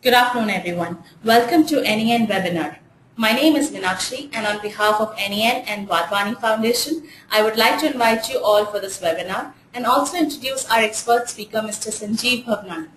Good afternoon, everyone. Welcome to NEN webinar. My name is Meenakshi, and on behalf of NEN and Wadhwani Foundation, I would like to invite you all for this webinar and also introduce our expert speaker, Mr. Sanjiv Bhavnani.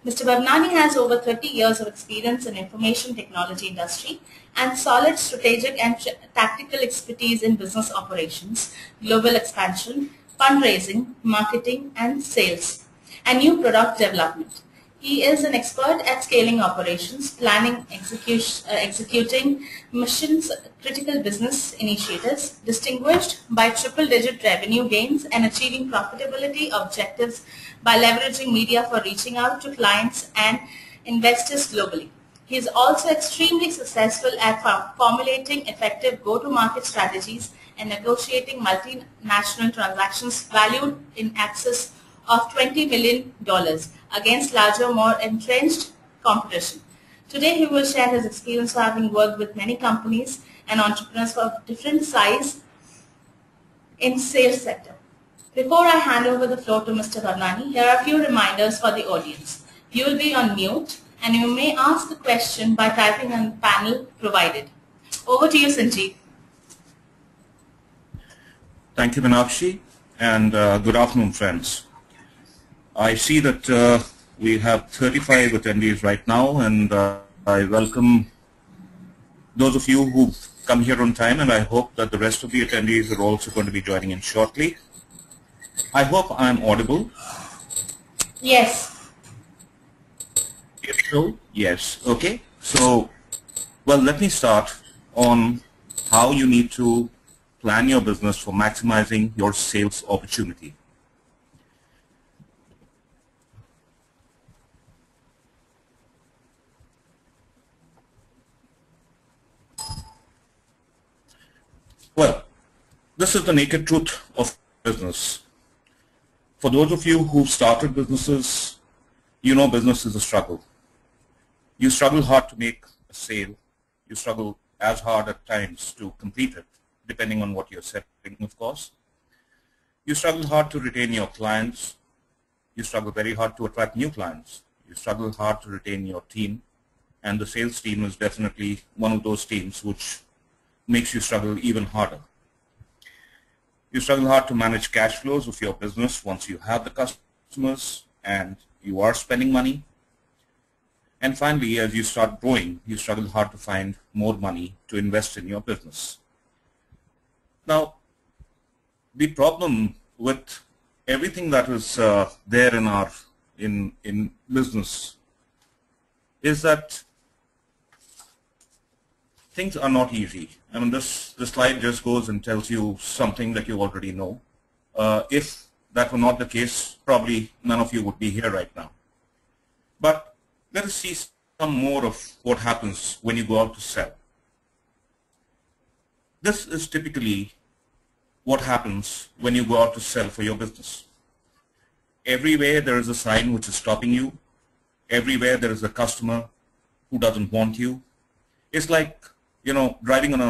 Mr. Bhavnani has over 30 years of experience in information technology industry and solid strategic and tactical expertise in business operations, global expansion, fundraising, marketing, and sales, and new product development. He is an expert at scaling operations, planning, executing mission-critical business initiatives, distinguished by triple-digit revenue gains and achieving profitability objectives by leveraging media for reaching out to clients and investors globally. He is also extremely successful at formulating effective go-to-market strategies and negotiating multinational transactions valued in excess of $20 million against larger, more entrenched competition. Today, he will share his experience of having worked with many companies and entrepreneurs of different size in sales sector. Before I hand over the floor to Mr. Bhavnani, here are a few reminders for the audience. You will be on mute and you may ask a question by typing on the panel provided. Over to you, Sanjiv. Thank you, Meenakshi, and good afternoon, friends. I see that we have 35 attendees right now, and I welcome those of you who've come here on time, and I hope that the rest of the attendees are also going to be joining in shortly. I hope I'm audible. Yes. Yes. Okay. So, well, let me start on how you need to plan your business for maximizing your sales opportunity. Well, this is the naked truth of business. For those of you who've started businesses, you know business is a struggle. You struggle hard to make a sale. You struggle as hard at times to complete it, depending on what you're selling, of course. You struggle hard to retain your clients. You struggle very hard to attract new clients. You struggle hard to retain your team. And the sales team is definitely one of those teams which makes you struggle even harder. You struggle hard to manage cash flows of your business once you have the customers and you are spending money. And finally, as you start growing, you struggle hard to find more money to invest in your business. Now, the problem with everything that is there in business is that things are not easy. I mean, this slide just goes and tells you something that you already know. If that were not the case, probably none of you would be here right now. But let us see some more of what happens when you go out to sell. This is typically what happens when you go out to sell for your business. Everywhere there is a sign which is stopping you. Everywhere there is a customer who doesn't want you. It's like, you know, driving on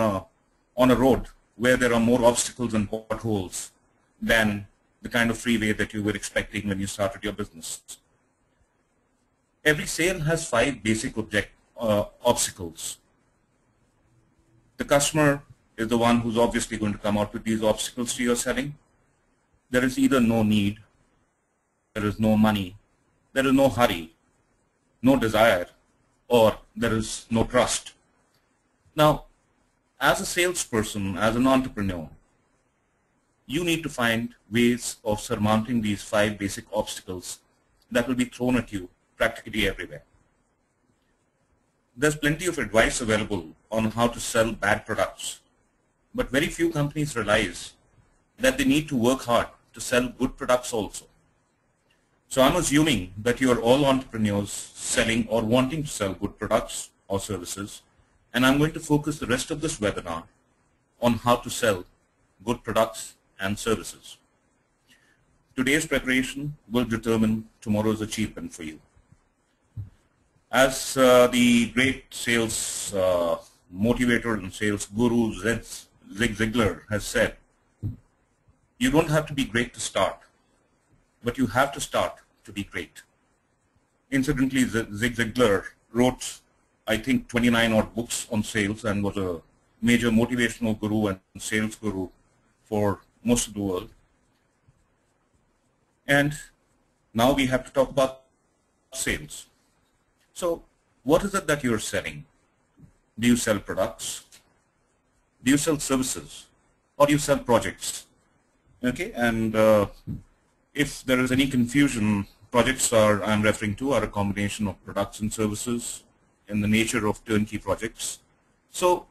a road where there are more obstacles and potholes than the kind of freeway that you were expecting when you started your business. Every sale has 5 basic obstacles. The customer is the one who's obviously going to come out with these obstacles to your selling. There is either no need, there is no money, there is no hurry, no desire, or there is no trust. Now, as a salesperson, as an entrepreneur, you need to find ways of surmounting these 5 basic obstacles that will be thrown at you practically everywhere. There's plenty of advice available on how to sell bad products, but very few companies realize that they need to work hard to sell good products also. So I'm assuming that you are all entrepreneurs selling or wanting to sell good products or services, and I'm going to focus the rest of this webinar on how to sell good products and services. Today's preparation will determine tomorrow's achievement for you. As the great sales motivator and sales guru Zig Ziglar has said, you don't have to be great to start, but you have to start to be great. Incidentally, Zig Ziglar wrote, I think, 29 odd books on sales and was a major motivational guru and sales guru for most of the world. And now we have to talk about sales. So what is it that you're selling? Do you sell products? Do you sell services? Or do you sell projects? Okay, and if there is any confusion, projects I'm referring to are a combination of products and services in the nature of turnkey projects. So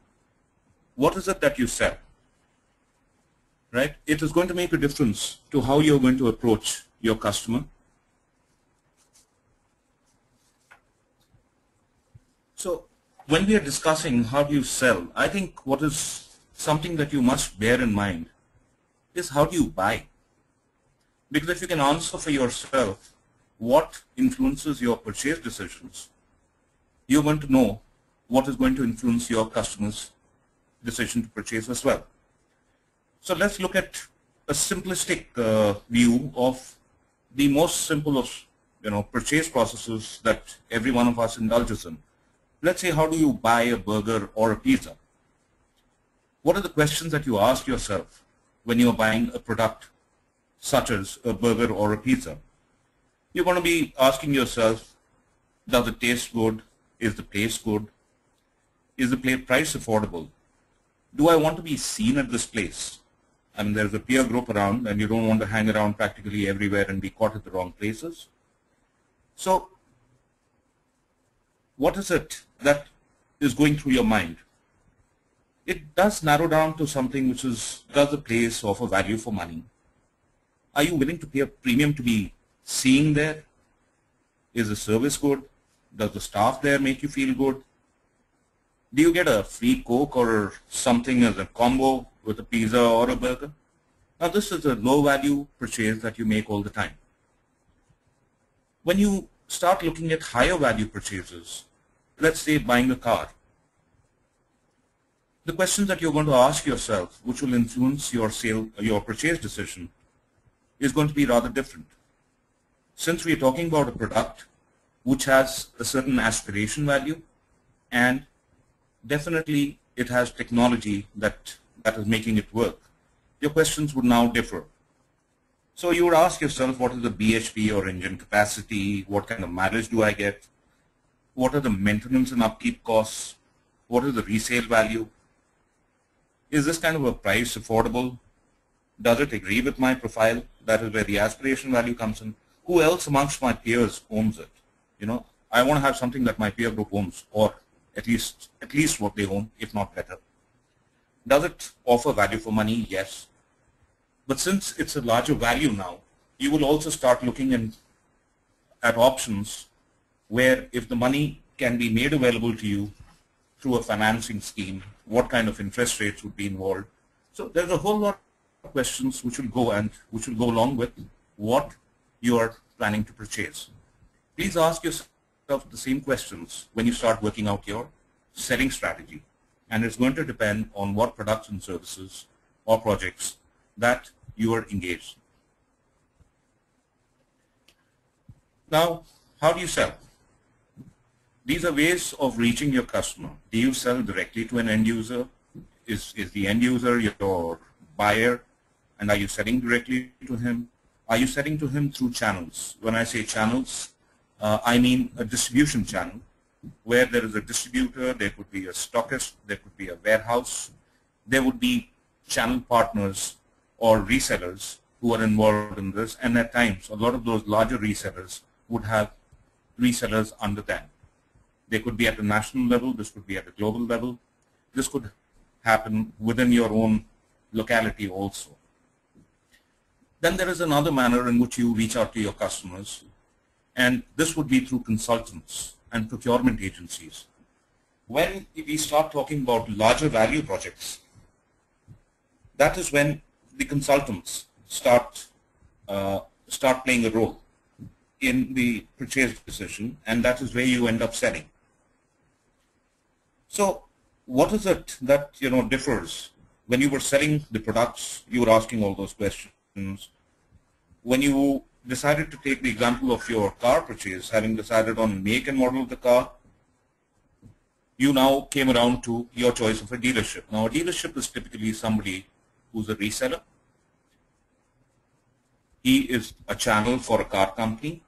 what is it that you sell? Right? It is going to make a difference to how you're going to approach your customer. So when we are discussing how do you sell, I think what is something that you must bear in mind is how do you buy? Because if you can answer for yourself what influences your purchase decisions, you're going to know what is going to influence your customer's decision to purchase as well. So let's look at a simplistic view of the most simple of purchase processes that every one of us indulges in. Let's say, how do you buy a burger or a pizza? What are the questions that you ask yourself when you're buying a product such as a burger or a pizza? You're going to be asking yourself, does it taste good? Is the place good? Is the price affordable? Do I want to be seen at this place? I mean, there's a peer group around and you don't want to hang around practically everywhere and be caught at the wrong places. So what is it that is going through your mind? It does narrow down to something which is, does the place offer value for money? Are you willing to pay a premium to be seen there? Is the service good? Does the staff there make you feel good? Do you get a free Coke or something as a combo with a pizza or a burger? Now this is a low value purchase that you make all the time. When you start looking at higher value purchases, let's say buying a car, the questions that you're going to ask yourself, which will influence your purchase decision, is going to be rather different. Since we're talking about a product which has a certain aspiration value, and definitely it has technology that is making it work, your questions would now differ. So you would ask yourself, what is the BHP or engine capacity? What kind of mileage do I get? What are the maintenance and upkeep costs? What is the resale value? Is this kind of a price affordable? Does it agree with my profile? That is where the aspiration value comes in. Who else amongst my peers owns it? I want to have something that my peer group owns, or at least what they own, if not better. Does it offer value for money? Yes. But since it's a larger value now, you will also start looking at options where if the money can be made available to you through a financing scheme, what kind of interest rates would be involved. So there's a whole lot of questions which will go along with what you are planning to purchase. Please ask yourself the same questions when you start working out your selling strategy. And it's going to depend on what products and services or projects that you are engaged in. Now, how do you sell? These are ways of reaching your customer. Do you sell directly to an end user? Is the end user your buyer? And are you selling directly to him? Are you selling to him through channels? When I say channels, I mean a distribution channel where there is a distributor, there could be a stockist, there could be a warehouse, there would be channel partners or resellers who are involved in this, and at times a lot of those larger resellers would have resellers under them. They could be at a national level, this could be at a global level, this could happen within your own locality also. Then there is another manner in which you reach out to your customers, and this would be through consultants and procurement agencies. When we start talking about larger value projects, that is when the consultants start playing a role in the purchase decision, and that is where you end up selling. So what is it that differs? When you were selling the products, you were asking all those questions. When you decided to take the example of your car purchase, having decided on make and model of the car, You now came around to your choice of a dealership. Now, a dealership is typically somebody who's a reseller. He is a channel for a car company,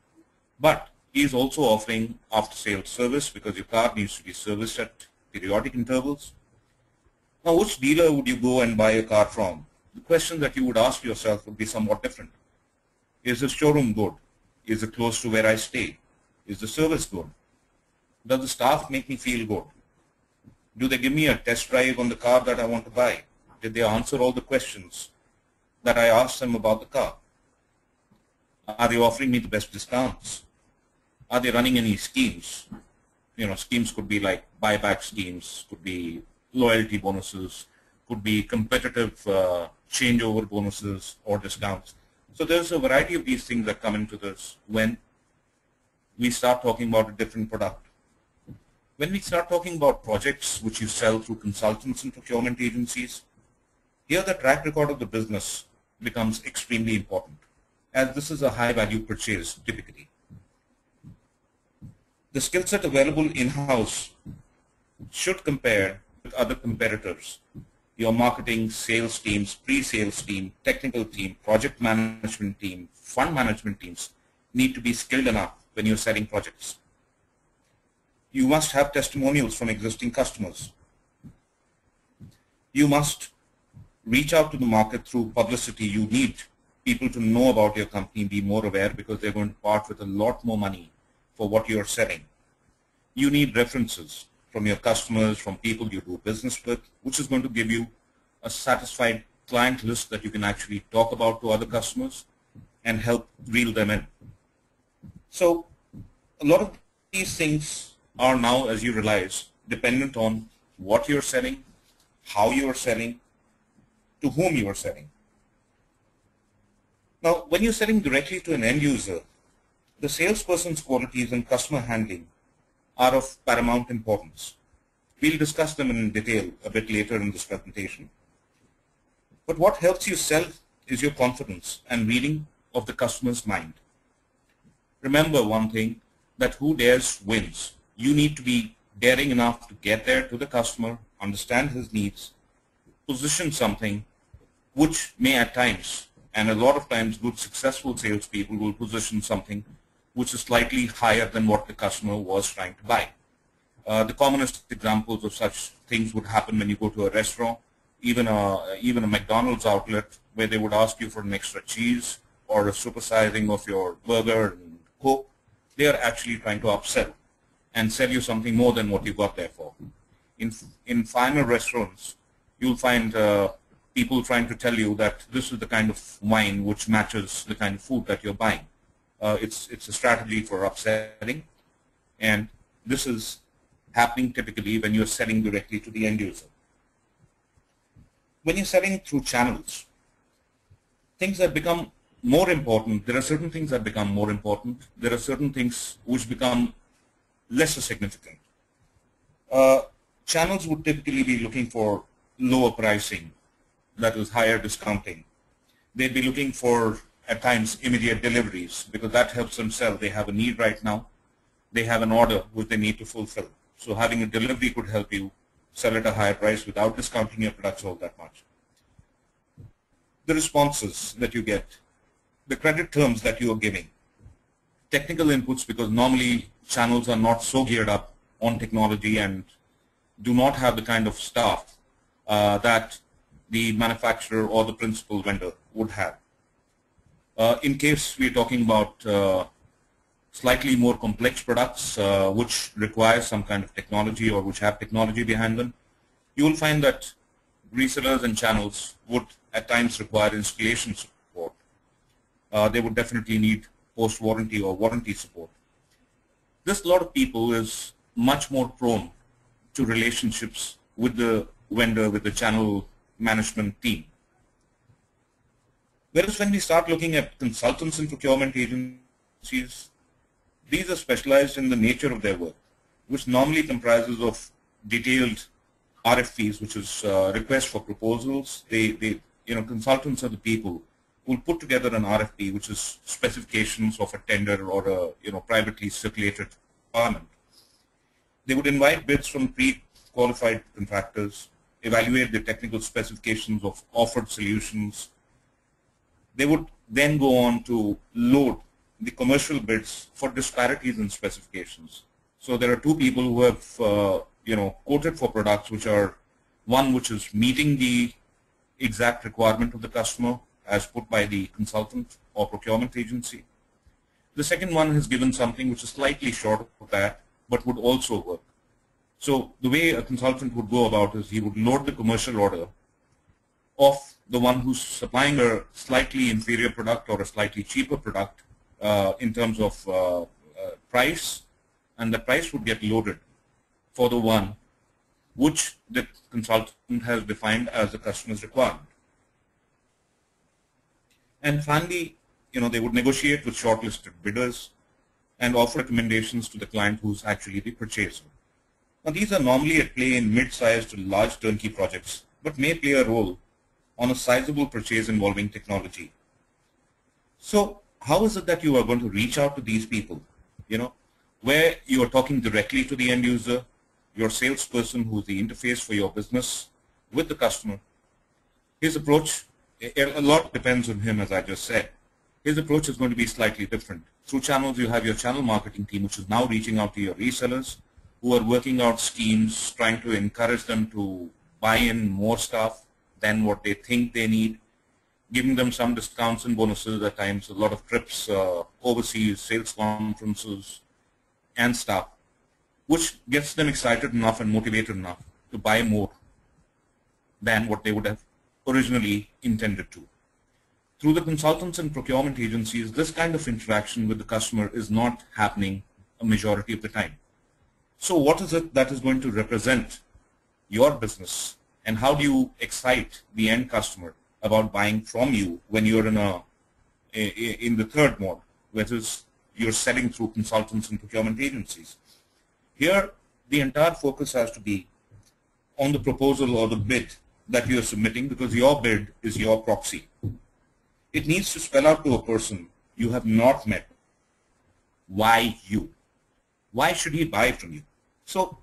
but he is also offering after-sales service because your car needs to be serviced at periodic intervals. Now, which dealer would you go and buy a car from? The question that you would ask yourself would be somewhat different. Is the showroom good? Is it close to where I stay? Is the service good? Does the staff make me feel good? Do they give me a test drive on the car that I want to buy? Did they answer all the questions that I asked them about the car? Are they offering me the best discounts? Are they running any schemes? Schemes could be like buyback schemes, could be loyalty bonuses, could be competitive changeover bonuses or discounts. So there's a variety of these things that come into this when we start talking about a different product. When we start talking about projects which you sell through consultants and procurement agencies, here the track record of the business becomes extremely important, as this is a high-value purchase typically. The skill set available in-house should compare with other competitors. Your marketing, sales teams, pre-sales team, technical team, project management team, fund management teams need to be skilled enough when you're selling projects. You must have testimonials from existing customers. You must reach out to the market through publicity. You need people to know about your company, be more aware, because they're going to part with a lot more money for what you're selling. You need references from your customers, from people you do business with, which is going to give you a satisfied client list that you can actually talk about to other customers and help reel them in. So a lot of these things are now, as you realize, dependent on what you're selling, how you're selling, to whom you are selling. Now, when you're selling directly to an end user, the salesperson's qualities and customer handling are of paramount importance. We'll discuss them in detail a bit later in this presentation. But what helps you sell is your confidence and reading of the customer's mind. Remember one thing, that who dares wins. You need to be daring enough to get there to the customer, understand his needs, position something which may at times, and a lot of times good successful salespeople will position something which is slightly higher than what the customer was trying to buy. The commonest examples of such things would happen when you go to a restaurant, even a McDonald's outlet, where they would ask you for an extra cheese or a supersizing of your burger and Coke. They are actually trying to upsell and sell you something more than what you got there for. In finer restaurants, you'll find people trying to tell you that this is the kind of wine which matches the kind of food that you're buying. It's a strategy for upselling, and this is happening typically when you're selling directly to the end user. When you're selling through channels, things that become more important, there are certain things that become more important. There are certain things which become lesser significant. Channels would typically be looking for lower pricing, that is higher discounting. They'd be looking for, at times, immediate deliveries, because that helps them sell. They have a need right now. They have an order which they need to fulfill. So having a delivery could help you sell at a higher price without discounting your products all that much. The responses that you get, the credit terms that you are giving, technical inputs, because normally channels are not so geared up on technology and do not have the kind of staff that the manufacturer or the principal vendor would have. In case we're talking about slightly more complex products which require some kind of technology or which have technology behind them, you will find that resellers and channels would at times require installation support. They would definitely need post-warranty or warranty support. This lot of people is much more prone to relationships with the vendor, with the channel management team. Whereas when we start looking at consultants and procurement agencies, these are specialized in the nature of their work, which normally comprises of detailed RFPs, which is request for proposals. Consultants are the people who will put together an RFP, which is specifications of a tender or a privately circulated requirement. They would invite bids from pre-qualified contractors, evaluate the technical specifications of offered solutions. They would then go on to load the commercial bids for disparities in specifications. So there are two people who have quoted for products which are one which is meeting the exact requirement of the customer as put by the consultant or procurement agency. The second one has given something which is slightly short of that but would also work. So the way a consultant would go about is he would load the commercial order of the one who's supplying a slightly inferior product or a slightly cheaper product in terms of price, and the price would get loaded for the one which the consultant has defined as the customer's requirement. And finally, they would negotiate with shortlisted bidders and offer recommendations to the client who's actually the purchaser. Now, these are normally at play in mid-sized to large turnkey projects, but may play a role on a sizable purchase involving technology. So how is it that you are going to reach out to these people? Where you are talking directly to the end user, your salesperson who is the interface for your business with the customer. His approach, a lot depends on him, as I just said. His approach is going to be slightly different. Through channels, you have your channel marketing team, which is now reaching out to your resellers who are working out schemes, trying to encourage them to buy in more stuff than what they think they need, giving them some discounts and bonuses at times, a lot of trips overseas, sales conferences, and stuff, which gets them excited enough and motivated enough to buy more than what they would have originally intended to. Through the consultants and procurement agencies, this kind of interaction with the customer is not happening a majority of the time. So what is it that is going to represent your business, and how do you excite the end customer about buying from you when you're in the third mode, which is you're selling through consultants and procurement agencies? Here, the entire focus has to be on the proposal or the bid that you're submitting, because your bid is your proxy. It needs to spell out to a person you have not met why you. Why should he buy from you? So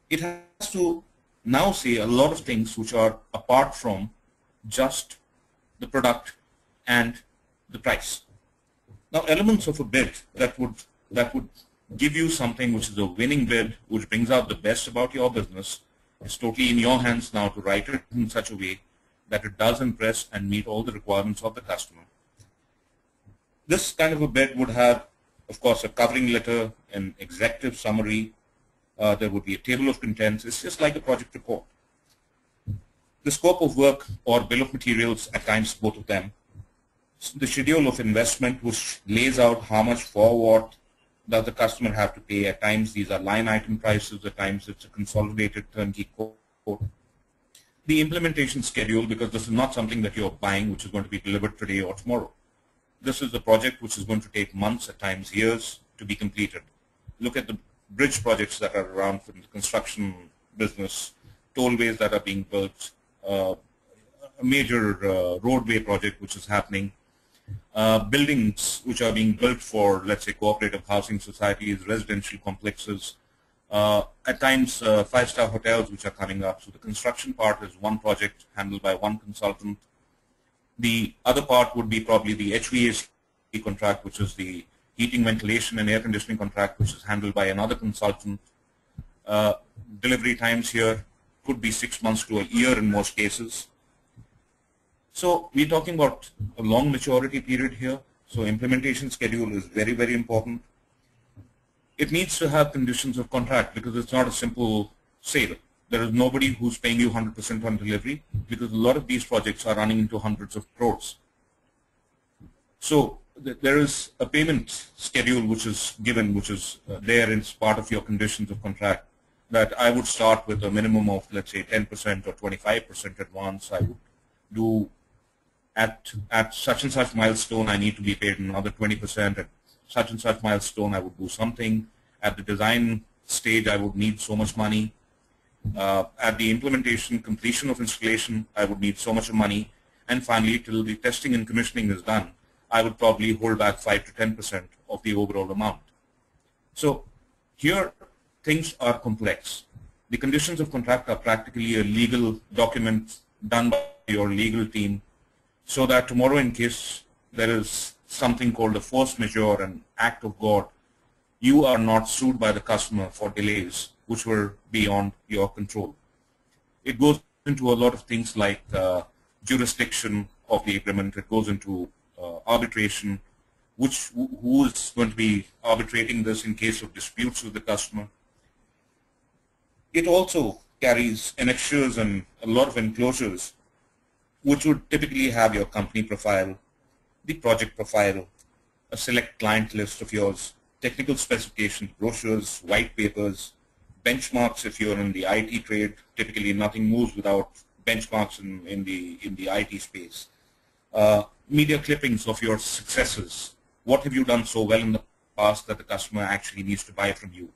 it has to now say a lot of things which are apart from just the product and the price. Now, elements of a bid that would give you something which is a winning bid, which brings out the best about your business, is totally in your hands now to write it in such a way that it does impress and meet all the requirements of the customer. This kind of a bid would have, of course, a covering letter, an executive summary. There would be a table of contents. It's just like a project report. The scope of work or bill of materials, at times both of them. The schedule of investment, which lays out how much for what does the customer have to pay. At times these are line item prices, at times it's a consolidated turnkey quote. The implementation schedule, because this is not something that you're buying which is going to be delivered today or tomorrow. This is a project which is going to take months, at times years, to be completed. Look at the bridge projects that are around for the construction business, tollways that are being built, a major roadway project which is happening, buildings which are being built for, let's say, cooperative housing societies, residential complexes, at times five-star hotels which are coming up. So the construction part is one project handled by one consultant. The other part would be probably the HVAC contract, which is the heating, ventilation, and air conditioning contract, which is handled by another consultant. Delivery times here could be 6 months to a year in most cases. So we're talking about a long maturity period here. So implementation schedule is very, very important. It needs to have conditions of contract, because it's not a simple sale. There is nobody who's paying you 100% on delivery, because a lot of these projects are running into hundreds of crores. So there is a payment schedule which is given, which is there in part of your conditions of contract, that I would start with a minimum of, let's say, 10% or 25% advance. I would do at such and such milestone, I need to be paid another 20%. At such and such milestone, I would do something. At the design stage, I would need so much money. At the implementation, completion of installation, I would need so much money. And finally, till the testing and commissioning is done, I would probably hold back 5 to 10% of the overall amount. So here, things are complex. The conditions of contract are practically a legal document done by your legal team, so that tomorrow, in case there is something called a force majeure, an act of God, you are not sued by the customer for delays which were beyond your control. It goes into a lot of things like jurisdiction of the agreement. It goes into arbitration, who is going to be arbitrating this in case of disputes with the customer. It also carries annexures and a lot of enclosures which would typically have your company profile, the project profile, a select client list of yours, technical specifications, brochures, white papers, benchmarks if you're in the IT trade. Typically nothing moves without benchmarks in the IT space. Media clippings of your successes. What have you done so well in the past that the customer actually needs to buy from you?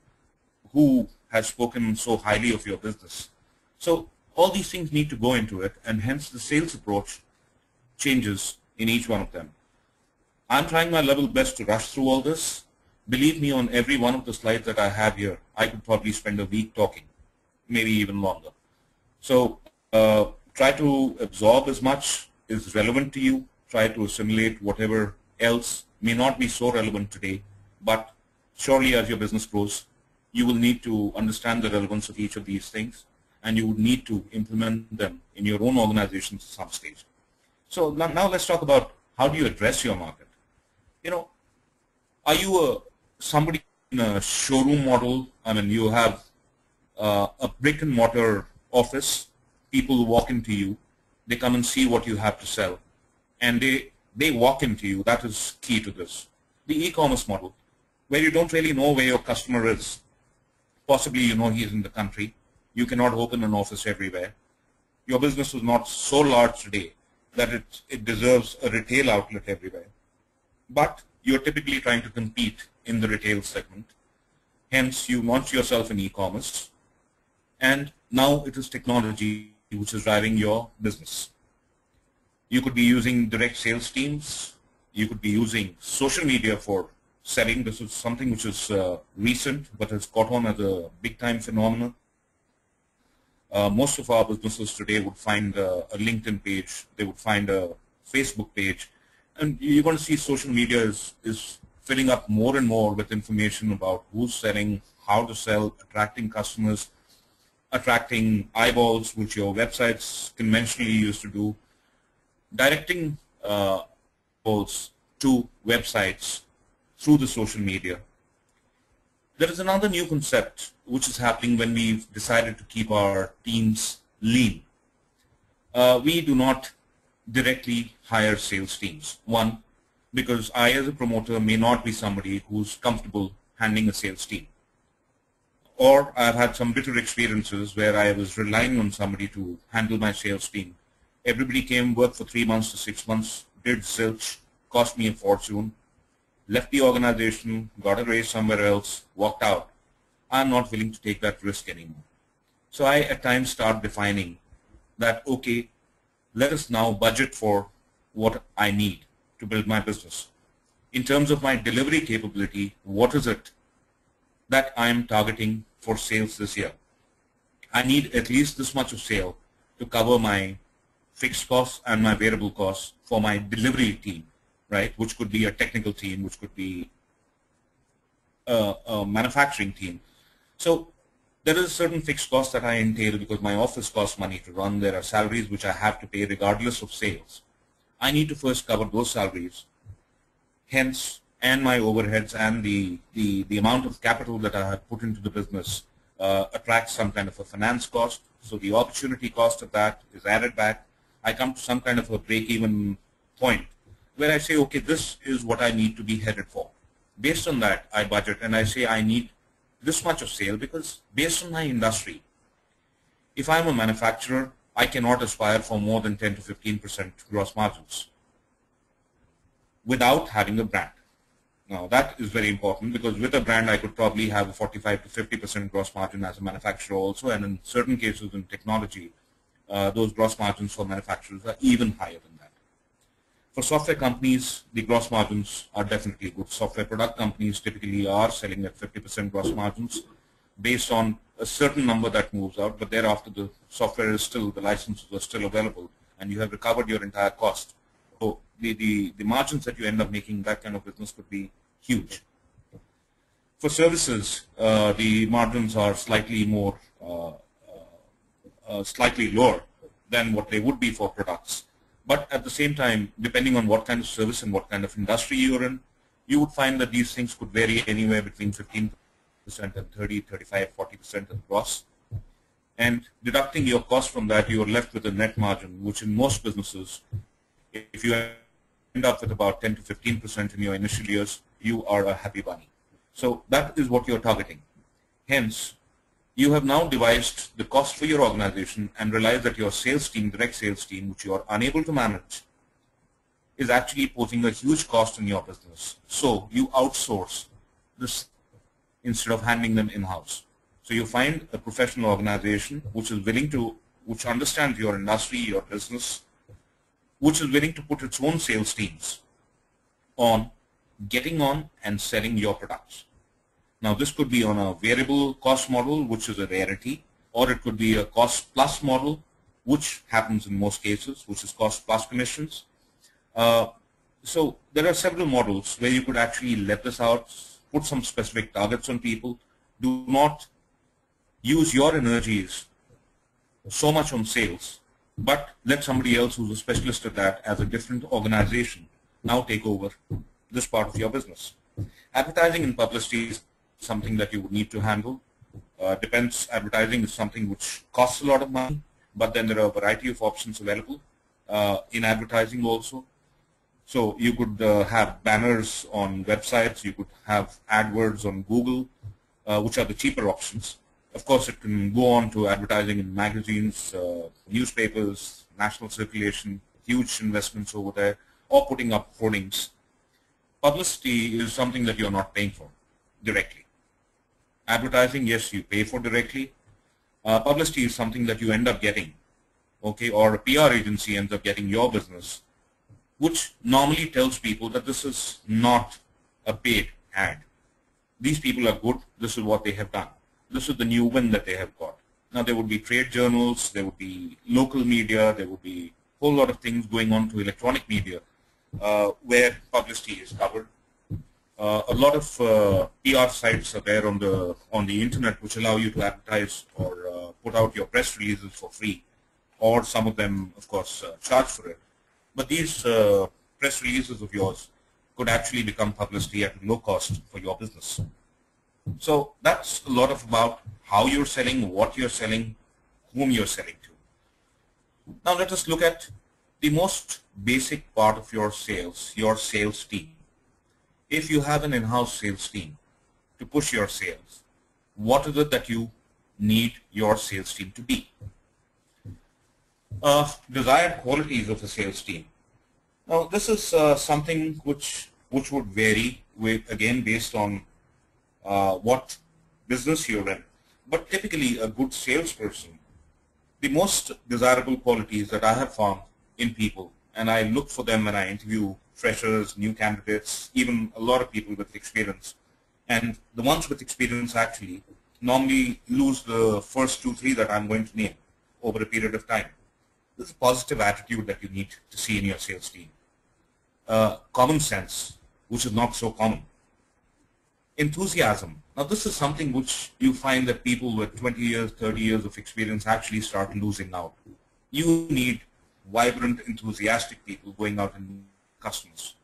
Who has spoken so highly of your business? So all these things need to go into it, and hence the sales approach changes in each one of them. I'm trying my level best to rush through all this. Believe me, on every one of the slides that I have here, I could probably spend a week talking, maybe even longer. So try to absorb as much is relevant to you. Try to assimilate whatever else may not be so relevant today, but surely as your business grows, you will need to understand the relevance of each of these things, and you would need to implement them in your own organizations at some stage. So now let's talk about how do you address your market. You know, are you somebody in a showroom model? I mean, you have a brick and mortar office. People walk into you, they come and see what you have to sell, and they walk into you. That is key to this. The e-commerce model, where you don't really know where your customer is. Possibly you know he's in the country. You cannot open an office everywhere. Your business is not so large today that it deserves a retail outlet everywhere. But you're typically trying to compete in the retail segment. Hence, you launch yourself in e-commerce, and now it is technology which is driving your business. You could be using direct sales teams. You could be using social media for selling. This is something which is recent, but has caught on as a big-time phenomenon. Most of our businesses today would find a LinkedIn page. They would find a Facebook page. And you're going to see social media is filling up more and more with information about who's selling, how to sell, attracting customers, attracting eyeballs, which your websites conventionally used to do, directing eyeballs to websites through the social media. There is another new concept which is happening when we've decided to keep our teams lean. We do not directly hire sales teams. One, because I as a promoter may not be somebody who's comfortable handling a sales team. Or I've had some bitter experiences where I was relying on somebody to handle my sales team. Everybody came, worked for 3 months to 6 months, did zilch, cost me a fortune, left the organization, got a raise somewhere else, walked out. I'm not willing to take that risk anymore. So I at times start defining that, okay, let us now budget for what I need to build my business. In terms of my delivery capability, what is it that I am targeting for sales this year? I need at least this much of sale to cover my fixed costs and my variable costs for my delivery team, right? Which could be a technical team, which could be a manufacturing team. So there is a certain fixed cost that I entail because my office costs money to run. There are salaries which I have to pay regardless of sales. I need to first cover those salaries, hence, and my overheads and the amount of capital that I have put into the business attracts some kind of a finance cost. So the opportunity cost of that is added back. I come to some kind of a break-even point where I say, okay, this is what I need to be headed for. Based on that, I budget and I say I need this much of sale because based on my industry, if I'm a manufacturer, I cannot aspire for more than 10 to 15% gross margins without having a brand. Now that is very important because with a brand I could probably have a 45 to 50% gross margin as a manufacturer also, and in certain cases in technology, those gross margins for manufacturers are even higher than that. For software companies, the gross margins are definitely good. Software product companies typically are selling at 50% gross margins. based on a certain number that moves out, but thereafter the software is still, the licenses are still available, and you have recovered your entire cost. So the margins that you end up making in that kind of business could be huge. For services, the margins are slightly more, slightly lower than what they would be for products. But at the same time, depending on what kind of service and what kind of industry you're in, you would find that these things could vary anywhere between 15% and 30, 35, 40% of gross. And deducting your cost from that, you are left with a net margin, which in most businesses, if you end up with about 10 to 15% in your initial years, you are a happy bunny. So that is what you're targeting. Hence, you have now devised the cost for your organization and realized that your sales team, direct sales team, which you are unable to manage, is actually posing a huge cost in your business. So you outsource this instead of handling them in-house. So you find a professional organization which is willing to, which understands your industry, your business, which is willing to put its own sales teams on getting on and selling your products. Now this could be on a variable cost model, which is a rarity, or it could be a cost plus model, which happens in most cases, which is cost plus commissions. So there are several models where you could actually let this out, put some specific targets on people. Do not use your energies so much on sales, but let somebody else who's a specialist at that as a different organization now take over this part of your business. Advertising and publicity is something that you would need to handle. Depends, advertising is something which costs a lot of money, but then there are a variety of options available in advertising also. So you could have banners on websites, you could have AdWords on Google, which are the cheaper options. Of course, it can go on to advertising in magazines, newspapers, national circulation, huge investments over there, or putting up hoardings. Publicity is something that you're not paying for directly. Advertising, yes, you pay for directly. Publicity is something that you end up getting, okay, or a PR agency ends up getting your business, which normally tells people that this is not a paid ad. These people are good, this is what they have done. This is the new win that they have got. Now there would be trade journals, there would be local media, there would be a whole lot of things going on to electronic media where publicity is covered. A lot of PR sites are there on the internet which allow you to advertise or put out your press releases for free, or some of them, of course, charge for it. But these press releases of yours could actually become publicity at low cost for your business. So that's a lot of about how you're selling, what you're selling, whom you're selling to. Now let us look at the most basic part of your sales team. If you have an in-house sales team to push your sales, what is it that you need your sales team to be? Desired qualities of a sales team. Now this is something which would vary again based on what business you're in. But typically a good salesperson, the most desirable qualities that I have found in people, and I look for them when I interview freshers, new candidates, even a lot of people with experience. And the ones with experience actually normally lose the first 2, 3 that I'm going to name over a period of time. This is a positive attitude that you need to see in your sales team. Common sense, which is not so common. Enthusiasm. Now this is something which you find that people with 20 years, 30 years of experience actually start losing out. You need vibrant, enthusiastic people going out and meeting customers.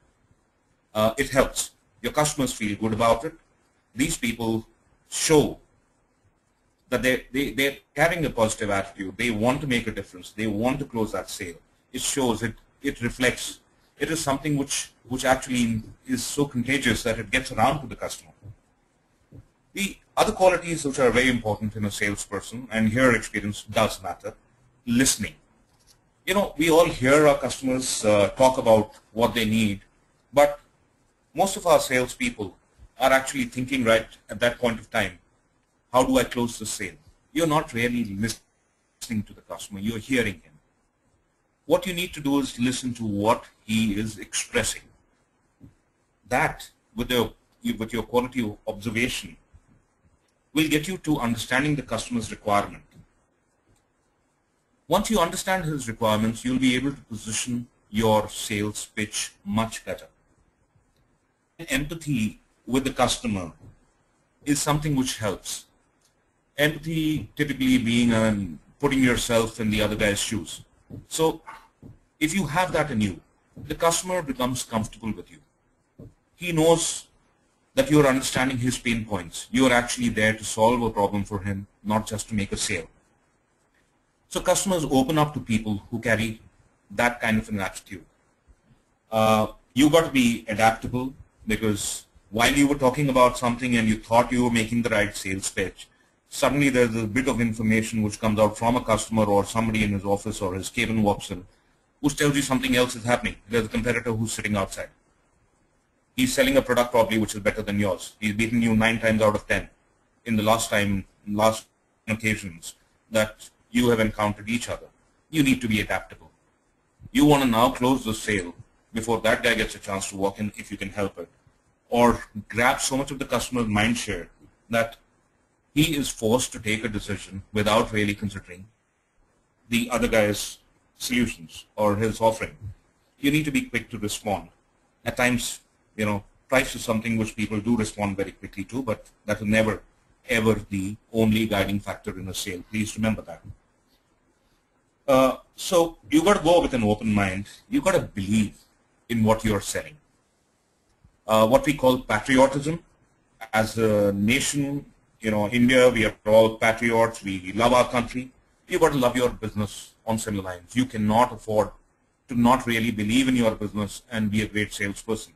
It helps. Your customers feel good about it. These people show that they're carrying a positive attitude. They want to make a difference. They want to close that sale. It shows, it reflects. It is something which actually is so contagious that it gets around to the customer. The other qualities which are very important in a salesperson, and here experience does matter, listening. You know, we all hear our customers talk about what they need, but most of our salespeople are actually thinking right at that point of time, how do I close the sale? You're not really listening to the customer, you're hearing him. What you need to do is listen to what he is expressing. That, with your quality of observation, will get you to understanding the customer's requirement. Once you understand his requirements, you'll be able to position your sales pitch much better. Empathy with the customer is something which helps. Empathy typically being putting yourself in the other guy's shoes. So if you have that in you, the customer becomes comfortable with you. He knows that you're understanding his pain points. You're actually there to solve a problem for him, not just to make a sale. So customers open up to people who carry that kind of an attitude. You got to be adaptable, because while you were talking about something and you thought you were making the right sales pitch, suddenly there's a bit of information which comes out from a customer or somebody in his office or his cabin walks in, which tells you something else is happening. There's a competitor who's sitting outside. He's selling a product probably which is better than yours. He's beaten you 9 times out of 10 in the last occasions that you have encountered each other. You need to be adaptable. You want to now close the sale before that guy gets a chance to walk in, if you can help it, or grab so much of the customer's mind share that he is forced to take a decision without really considering the other guy's solutions or his offering. You need to be quick to respond. At times, price is something which people do respond very quickly to, but that is never, ever the only guiding factor in a sale. Please remember that. So you got to go with an open mind. You got to believe in what you're selling. What we call patriotism. As a nation, India, we are all patriots. We love our country. You got to love your business on similar lines. You cannot afford to not really believe in your business and be a great salesperson.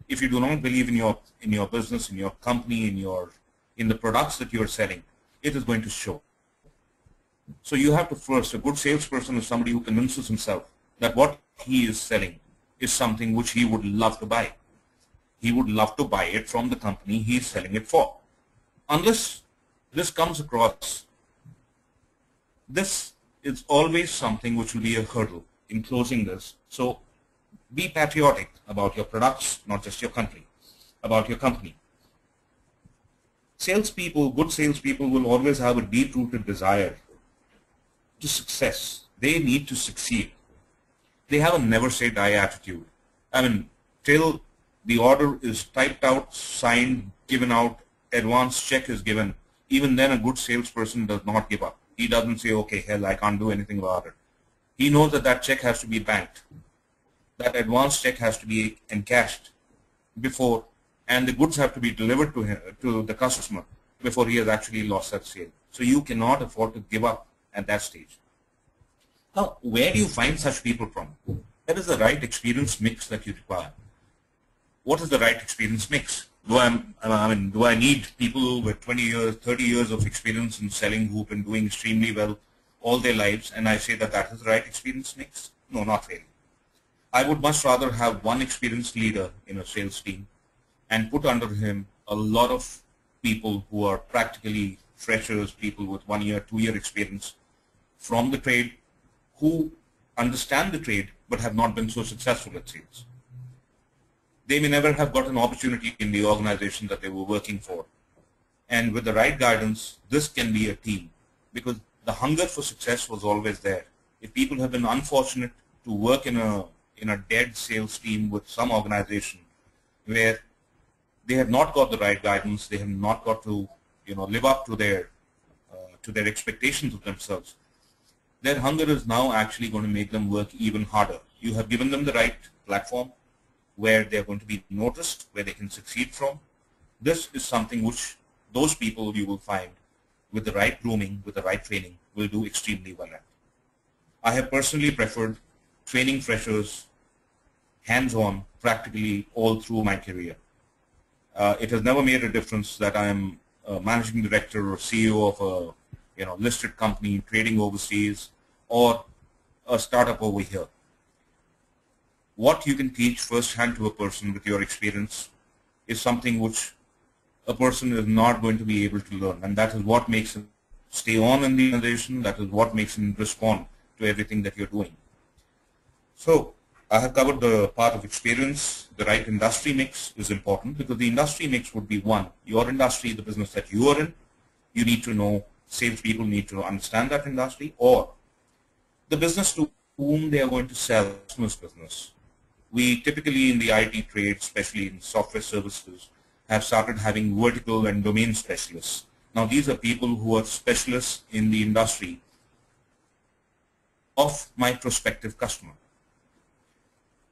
If you do not believe in your business, in your company, in the products that you're selling, it is going to show. So you have to first, a good salesperson is somebody who convinces himself that what he is selling is something which he would love to buy. He would love to buy it from the company he is selling it for. Unless this comes across, this is always something which will be a hurdle in closing this. So be patriotic about your products, not just your country, about your company. Salespeople, good salespeople will always have a deep-rooted desire to success. They need to succeed. They have a never say die attitude. Till the order is typed out, signed, given out, advance check is given, even then a good salesperson does not give up. He doesn't say, okay, hell, I can't do anything about it. He knows that that check has to be banked. That advance check has to be encashed before, and the goods have to be delivered to him, to the customer, before he has actually lost that sale. So you cannot afford to give up at that stage. Now, where do you find such people from? That is the right experience mix that you require. What is the right experience mix? Do I need people with 20 years, 30 years of experience in selling who've been doing extremely well all their lives, and I say that that is the right experience mix? No, not really. I would much rather have one experienced leader in a sales team and put under him a lot of people who are practically freshers, people with 1 year, 2 year experience from the trade, who understand the trade but have not been so successful at sales. They may never have got an opportunity in the organization that they were working for. And with the right guidance, this can be a team, because the hunger for success was always there. If people have been unfortunate to work in a dead sales team with some organization where they have not got the right guidance, they have not got to live up to their expectations of themselves, their hunger is now actually going to make them work even harder. You have given them the right platform where they're going to be noticed, where they can succeed from. This is something which those people you will find with the right grooming, with the right training, will do extremely well at. I have personally preferred training freshers hands-on practically all through my career. It has never made a difference that I am a managing director or CEO of a listed company trading overseas or a startup over here. What you can teach firsthand to a person with your experience is something which a person is not going to be able to learn, and that is what makes him stay on in the organization. That is what makes him respond to everything that you're doing. So I have covered the part of experience. The right industry mix is important, because the industry mix would be one, your industry, the business that you are in, you need to know, salespeople need to understand that industry, or the business to whom they are going to sell, customer's business. We typically in the IT trade, especially in software services, have started having vertical and domain specialists. Now these are people who are specialists in the industry of my prospective customer.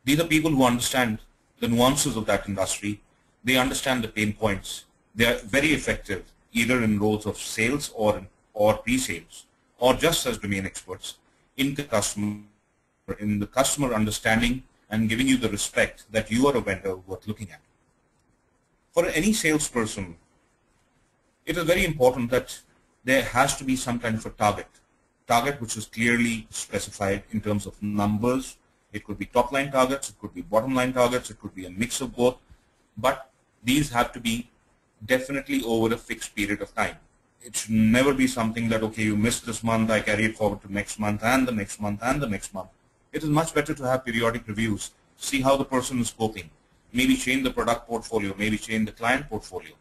These are people who understand the nuances of that industry. They understand the pain points. They are very effective either in roles of sales or pre-sales, or just as domain experts in the customer understanding and giving you the respect that you are a vendor worth looking at. For any salesperson, it is very important that there has to be some kind of a target which is clearly specified in terms of numbers. It could be top line targets, it could be bottom line targets, it could be a mix of both, but these have to be definitely over a fixed period of time. It should never be something that, okay, you missed this month, I carry it forward to next month and the next month and the next month. It is much better to have periodic reviews, see how the person is coping, maybe change the product portfolio, maybe change the client portfolio.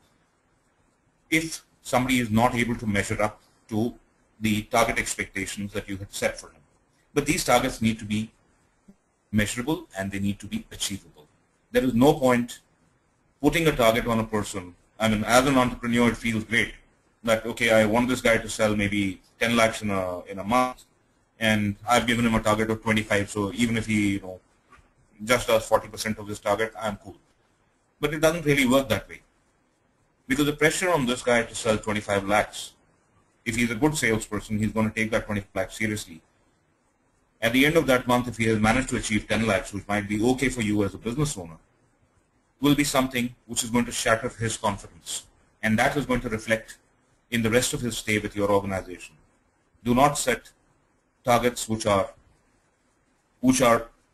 If somebody is not able to measure up to the target expectations that you had set for him. But these targets need to be measurable and they need to be achievable. There is no point putting a target on a person. I mean, as an entrepreneur, it feels great that, okay, I want this guy to sell maybe 10 lakhs in a month, and I've given him a target of 25. So even if he, just does 40% of this target, I'm cool. But it doesn't really work that way, because the pressure on this guy to sell 25 lakhs, if he's a good salesperson, he's going to take that 25 lakhs seriously. At the end of that month, if he has managed to achieve 10 lakhs, which might be okay for you as a business owner, will be something which is going to shatter his confidence, and that is going to reflect in the rest of his stay with your organization. Do not set targets which are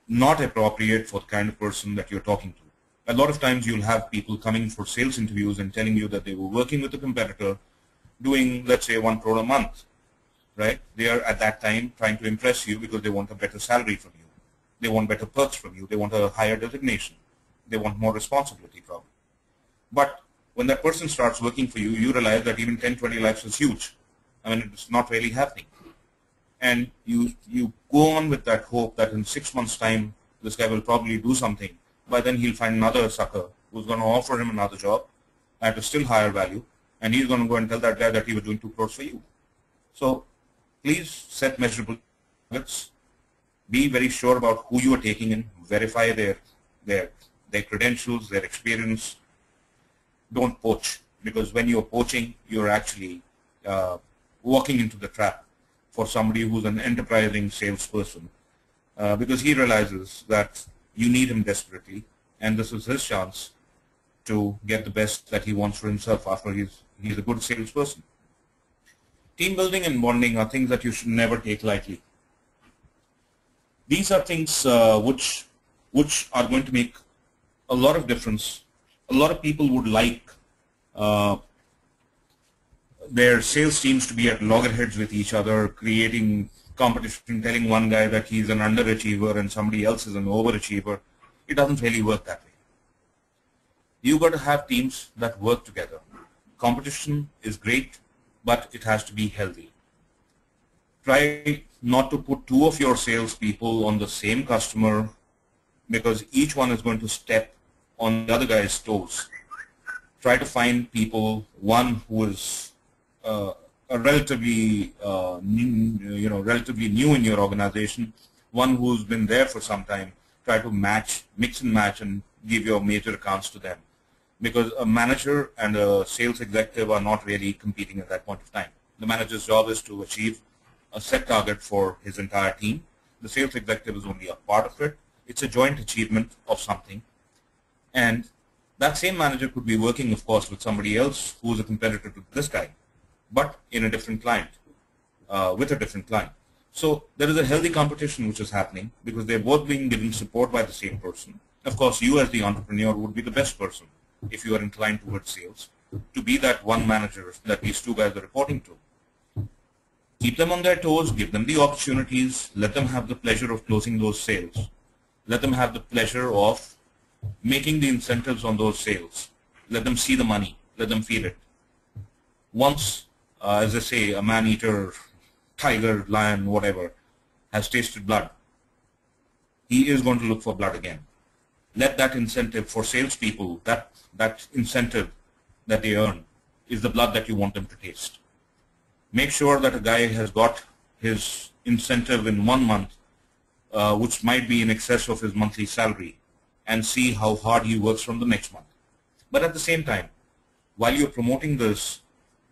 not appropriate for the kind of person that you're talking to. A lot of times you'll have people coming for sales interviews and telling you that they were working with a competitor doing, let's say, 1 crore a month, right? They are at that time trying to impress you because they want a better salary from you. They want better perks from you. They want a higher designation. They want more responsibility from you. But when that person starts working for you, you realize that even 10, 20 lakhs is huge. I mean, it's not really happening. And you go on with that hope that in 6 months' time, this guy will probably do something. By then, he'll find another sucker who's going to offer him another job at a still higher value, and he's going to go and tell that guy that he was doing 2 crores for you. So please set measurable targets. Be very sure about who you are taking in. Verify their credentials, their experience. Don't poach, because when you're poaching, you're actually walking into the trap for somebody who's an enterprising salesperson, because he realizes that you need him desperately, and this is his chance to get the best that he wants for himself after he's a good salesperson. Team building and bonding are things that you should never take lightly. These are things which are going to make a lot of difference. A lot of people would like their sales teams to be at loggerheads with each other, creating competition, telling one guy that he's an underachiever and somebody else is an overachiever. It doesn't really work that way. You've got to have teams that work together. Competition is great, but it has to be healthy. Try not to put 2 of your salespeople on the same customer, because each one is going to step on the other guy's toes. Try to find people, one who is relatively new in your organization, one who's been there for some time. Try to mix and match, and give your major accounts to them, because a manager and a sales executive are not really competing at that point of time. The manager's job is to achieve a set target for his entire team. The sales executive is only a part of it. It's a joint achievement of something. And that same manager could be working, of course, with somebody else who is a competitor to this guy, but in a different client, with a different client. So there is a healthy competition which is happening, because they're both being given support by the same person. Of course, you as the entrepreneur would be the best person, if you are inclined towards sales, to be that one manager that these 2 guys are reporting to. Keep them on their toes, give them the opportunities, let them have the pleasure of closing those sales. Let them have the pleasure of making the incentives on those sales. Let them see the money, let them feel it. Once as I say, a man-eater, tiger, lion, whatever, has tasted blood, he is going to look for blood again. Let that incentive for salespeople, that incentive that they earn, is the blood that you want them to taste. Make sure that a guy has got his incentive in 1 month, which might be in excess of his monthly salary, and see how hard he works from the next month. But at the same time, while you're promoting this,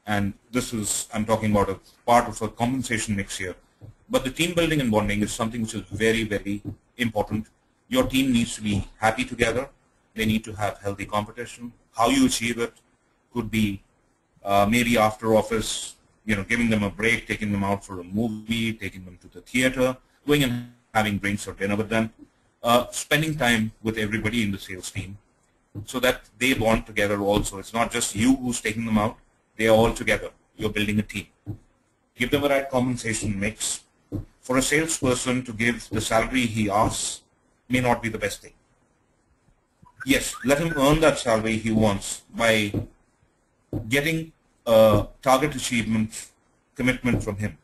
and this is, I'm talking about a part of a compensation mix here, but the team building and bonding is something which is very, very important. Your team needs to be happy together. They need to have healthy competition. How you achieve it could be maybe after office, giving them a break, taking them out for a movie, taking them to the theater, going and having drinks or dinner with them, spending time with everybody in the sales team so that they bond together also. It's not just you who's taking them out. They are all together. You're building a team. Give them the right compensation mix. For a salesperson to give the salary he asks may not be the best thing. Yes, let him earn that salary he wants by getting a target achievement commitment from him.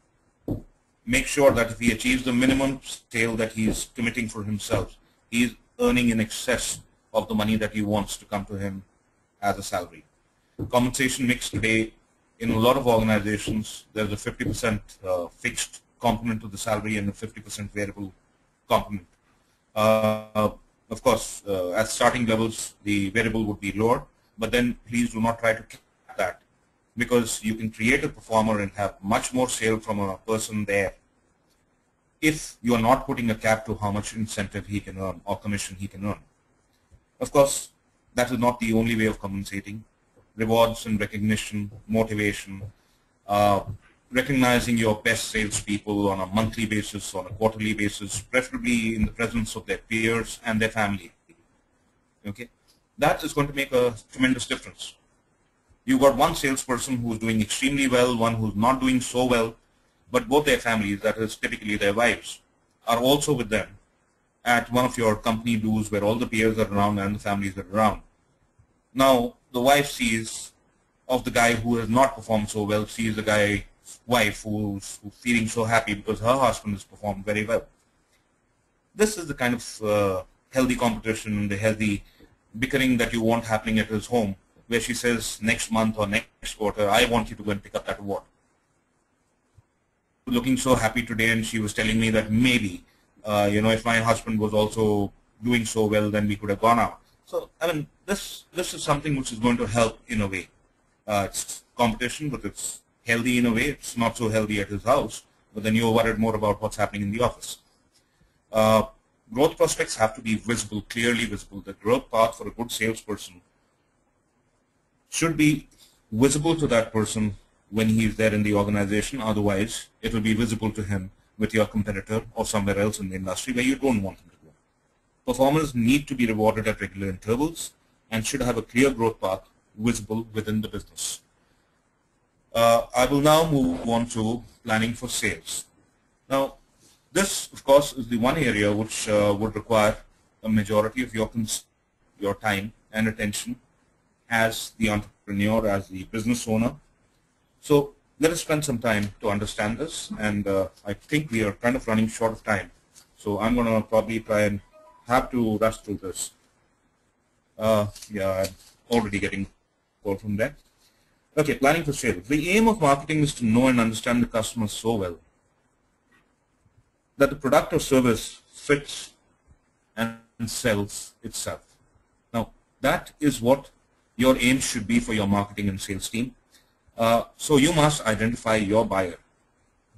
Make sure that if he achieves the minimum sale that he is committing for himself, he is earning in excess of the money that he wants to come to him as a salary. Compensation mix today, in a lot of organizations, there's a 50% fixed component to the salary and a 50% variable component. Of course, at starting levels, the variable would be lower, but then please do not try to cap that, because you can create a performer and have much more sale from a person there if you are not putting a cap to how much incentive he can earn or commission he can earn. Of course, that is not the only way of compensating. Rewards and recognition, motivation, recognizing your best salespeople on a monthly basis, on a quarterly basis, preferably in the presence of their peers and their family. Okay, that is going to make a tremendous difference. You've got one salesperson who's doing extremely well, one who's not doing so well, but both their families, that is typically their wives, are also with them at one of your company dues where all the peers are around and the families are around. Now, the wife sees of the guy who has not performed so well, sees the wife who's feeling so happy because her husband has performed very well. This is the kind of healthy competition, the healthy bickering that you want happening at his home, where she says next month or next quarter, I want you to go and pick up that award. Looking so happy today, and she was telling me that maybe, if my husband was also doing so well, then we could have gone out. So, I mean, this is something which is going to help in a way. It's competition, but it's healthy in a way. It's not so healthy at his house, but then you're worried more about what's happening in the office. Growth prospects have to be visible, clearly visible. The growth path for a good salesperson should be visible to that person when he's there in the organization. Otherwise, it will be visible to him with your competitor or somewhere else in the industry where you don't want him to go. Performers need to be rewarded at regular intervals and should have a clear growth path visible within the business. I will now move on to planning for sales. Now, this, of course, is the one area which would require a majority of your time and attention as the entrepreneur, as the business owner. So let us spend some time to understand this, and I think we are kind of running short of time. So I'm going to probably try and have to rush through this. Yeah, I'm already getting a call from there. Okay, planning for sales. The aim of marketing is to know and understand the customer so well that the product or service fits and sells itself. Now, that is what your aim should be for your marketing and sales team. So you must identify your buyer.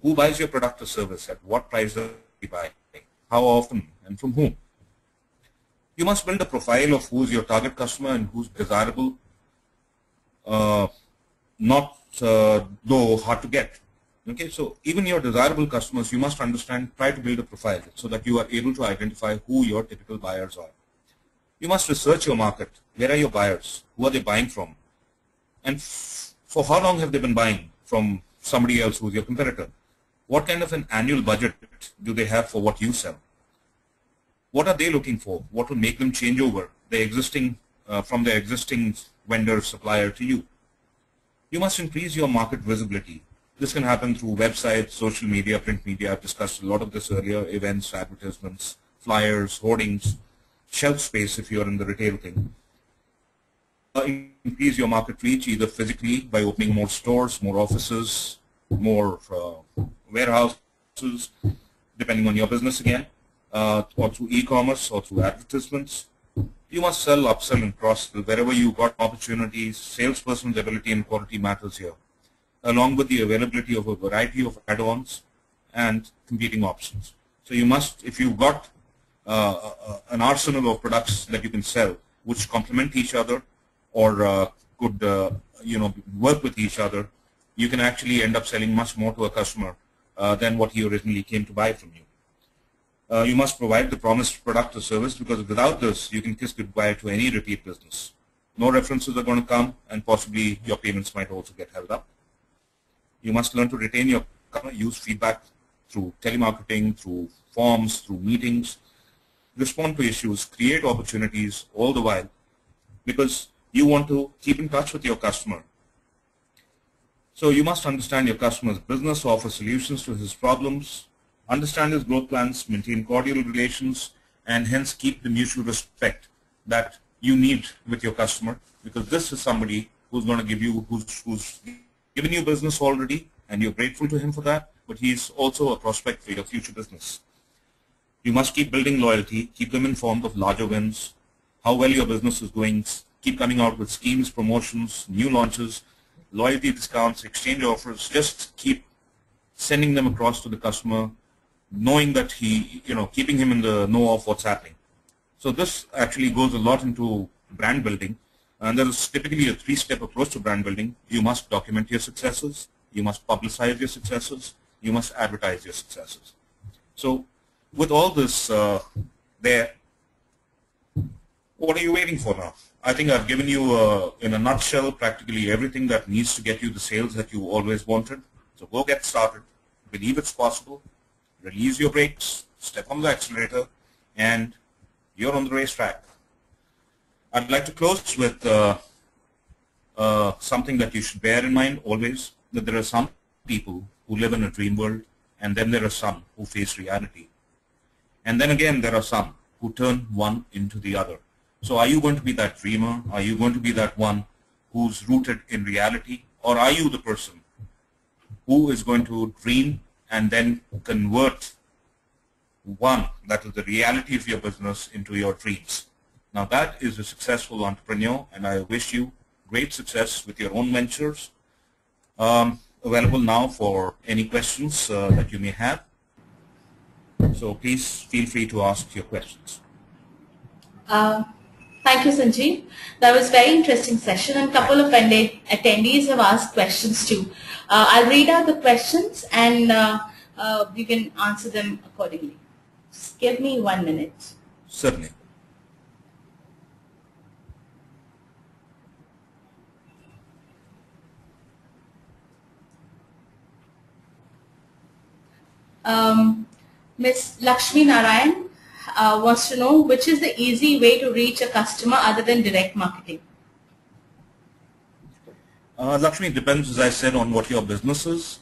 Who buys your product or service? At what price do they buy? How often and from whom? You must build a profile of who is your target customer and who's desirable, not though hard to get. Okay, so even your desirable customers, you must understand, try to build a profile so that you are able to identify who your typical buyers are. You must research your market. Where are your buyers? Who are they buying from? And for how long have they been buying from somebody else who is your competitor? What kind of an annual budget do they have for what you sell? What are they looking for? What will make them change over their existing from their existing vendor supplier to you? You must increase your market visibility. This can happen through websites, social media, print media. I've discussed a lot of this earlier, events, advertisements, flyers, hoardings, shelf space if you're in the retail thing. Increase your market reach either physically by opening more stores, more offices, more warehouses, depending on your business again, or through e-commerce or through advertisements. You must sell, upsell, and cross-sell wherever you got opportunities. Salesperson's ability and quality matters here, along with the availability of a variety of add-ons and competing options. So you must, if you've got an arsenal of products that you can sell, which complement each other or could work with each other, you can actually end up selling much more to a customer than what he originally came to buy from you. You must provide the promised product or service, because without this, you can kiss goodbye to any repeat business. No references are going to come, and possibly your payments might also get held up. You must learn to retain your customer, use feedback through telemarketing, through forms, through meetings, respond to issues, create opportunities all the while, because you want to keep in touch with your customer. So you must understand your customer's business, offer solutions to his problems, understand his growth plans, maintain cordial relations, and hence keep the mutual respect that you need with your customer, because this is somebody who's going to give you, who's given you business already, and you're grateful to him for that, but he's also a prospect for your future business. You must keep building loyalty, keep them informed of larger wins, how well your business is going, keep coming out with schemes, promotions, new launches, loyalty discounts, exchange offers. Just keep sending them across to the customer, knowing that keeping him in the know of what's happening. So this actually goes a lot into brand building, and there is typically a three-step approach to brand building. You must document your successes, you must publicize your successes, you must advertise your successes. So with all this what are you waiting for now? I think I've given you, in a nutshell, practically everything that needs to get you the sales that you always wanted. So go get started, believe it's possible, release your brakes, step on the accelerator, and you're on the racetrack. I'd like to close with something that you should bear in mind always, that there are some people who live in a dream world, and then there are some who face reality. And then again, there are some who turn one into the other. So are you going to be that dreamer? Are you going to be that one who's rooted in reality? Or are you the person who is going to dream and then convert one, that is the reality of your business, into your dreams? Now that is a successful entrepreneur, and I wish you great success with your own ventures. Available now for any questions that you may have. So please feel free to ask your questions. Thank you, Sanjiv. That was a very interesting session, and a couple of attendees have asked questions too. I'll read out the questions, and you can answer them accordingly. Just give me 1 minute. Certainly. Ms. Lakshmi Narayan wants to know, which is the easy way to reach a customer other than direct marketing? Lakshmi, it depends, as I said, on what your business is.